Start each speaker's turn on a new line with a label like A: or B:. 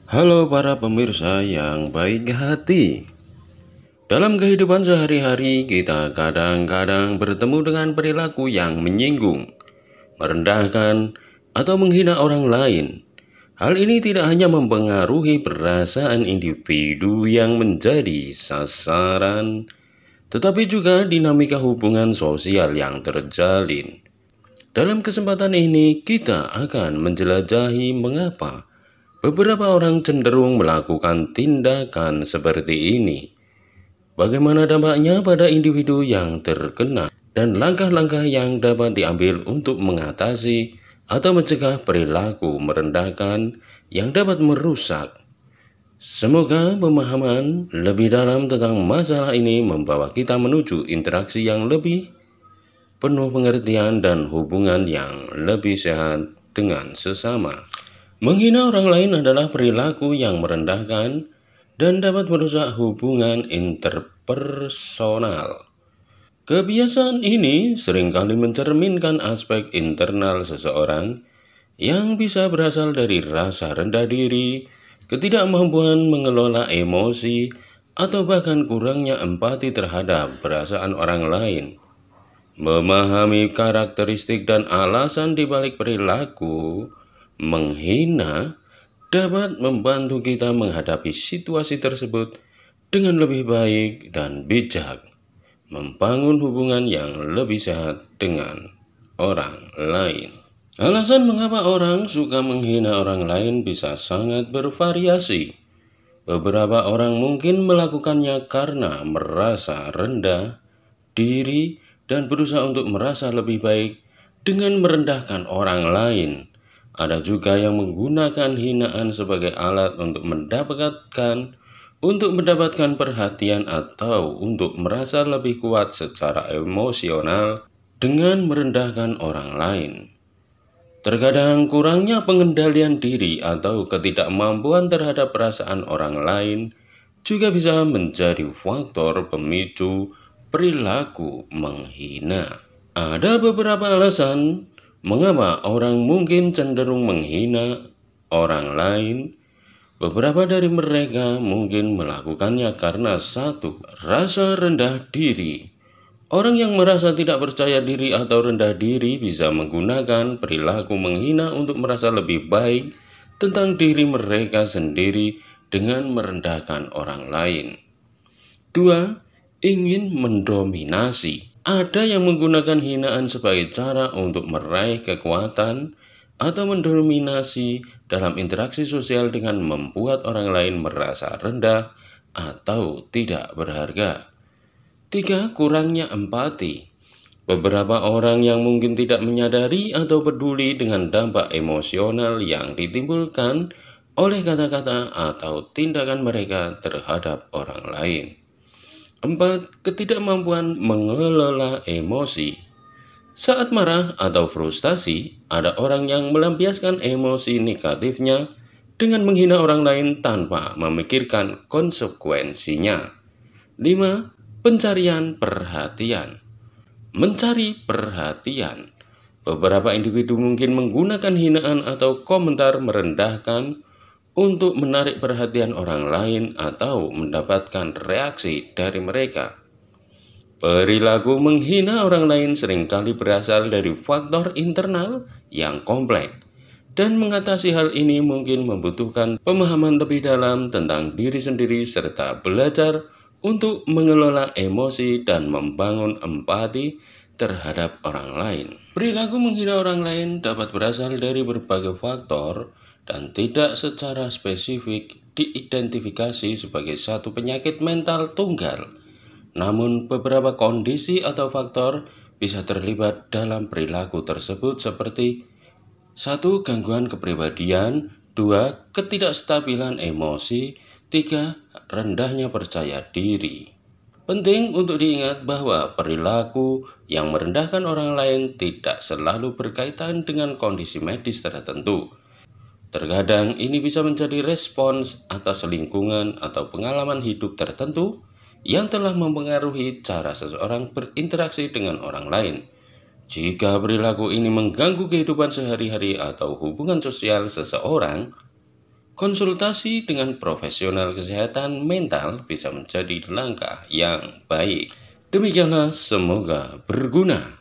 A: Halo para pemirsa yang baik hati. Dalam kehidupan sehari-hari kita kadang-kadang bertemu dengan perilaku yang menyinggung, merendahkan, atau menghina orang lain. Hal ini tidak hanya mempengaruhi perasaan individu yang menjadi sasaran, tetapi juga dinamika hubungan sosial yang terjalin. Dalam kesempatan ini kita akan menjelajahi mengapa beberapa orang cenderung melakukan tindakan seperti ini, bagaimana dampaknya pada individu yang terkena, dan langkah-langkah yang dapat diambil untuk mengatasi atau mencegah perilaku merendahkan yang dapat merusak. Semoga pemahaman lebih dalam tentang masalah ini membawa kita menuju interaksi yang lebih penuh pengertian dan hubungan yang lebih sehat dengan sesama. Menghina orang lain adalah perilaku yang merendahkan dan dapat merusak hubungan interpersonal. Kebiasaan ini seringkali mencerminkan aspek internal seseorang yang bisa berasal dari rasa rendah diri, ketidakmampuan mengelola emosi, atau bahkan kurangnya empati terhadap perasaan orang lain. Memahami karakteristik dan alasan di balik perilaku menghina dapat membantu kita menghadapi situasi tersebut dengan lebih baik dan bijak, membangun hubungan yang lebih sehat dengan orang lain. Alasan mengapa orang suka menghina orang lain bisa sangat bervariasi. Beberapa orang mungkin melakukannya karena merasa rendah diri dan berusaha untuk merasa lebih baik dengan merendahkan orang lain. Ada juga yang menggunakan hinaan sebagai alat untuk mendapatkan perhatian atau untuk merasa lebih kuat secara emosional dengan merendahkan orang lain. Terkadang kurangnya pengendalian diri atau ketidakmampuan terhadap perasaan orang lain juga bisa menjadi faktor pemicu perilaku menghina. Ada beberapa alasan mengapa orang mungkin cenderung menghina orang lain. Beberapa dari mereka mungkin melakukannya karena satu, rasa rendah diri. Orang yang merasa tidak percaya diri atau rendah diri bisa menggunakan perilaku menghina untuk merasa lebih baik tentang diri mereka sendiri dengan merendahkan orang lain. Dua, ingin mendominasi. Ada yang menggunakan hinaan sebagai cara untuk meraih kekuatan atau mendominasi dalam interaksi sosial dengan membuat orang lain merasa rendah atau tidak berharga. Tiga, kurangnya empati. Beberapa orang yang mungkin tidak menyadari atau peduli dengan dampak emosional yang ditimbulkan oleh kata-kata atau tindakan mereka terhadap orang lain. 4. Ketidakmampuan mengelola emosi. Saat marah atau frustasi, ada orang yang melampiaskan emosi negatifnya dengan menghina orang lain tanpa memikirkan konsekuensinya. 5. Pencarian perhatian. Mencari perhatian. Beberapa individu mungkin menggunakan hinaan atau komentar merendahkan untuk menarik perhatian orang lain atau mendapatkan reaksi dari mereka. Perilaku menghina orang lain seringkali berasal dari faktor internal yang kompleks, dan mengatasi hal ini mungkin membutuhkan pemahaman lebih dalam tentang diri sendiri serta belajar untuk mengelola emosi dan membangun empati terhadap orang lain. Perilaku menghina orang lain dapat berasal dari berbagai faktor dan tidak secara spesifik diidentifikasi sebagai satu penyakit mental tunggal. Namun beberapa kondisi atau faktor bisa terlibat dalam perilaku tersebut seperti 1. Gangguan kepribadian, 2. Ketidakstabilan emosi, 3. Rendahnya percaya diri. Penting untuk diingat bahwa perilaku yang merendahkan orang lain tidak selalu berkaitan dengan kondisi medis tertentu. Terkadang ini bisa menjadi respons atas lingkungan atau pengalaman hidup tertentu yang telah mempengaruhi cara seseorang berinteraksi dengan orang lain. Jika perilaku ini mengganggu kehidupan sehari-hari atau hubungan sosial seseorang, konsultasi dengan profesional kesehatan mental bisa menjadi langkah yang baik. Demikianlah, semoga berguna.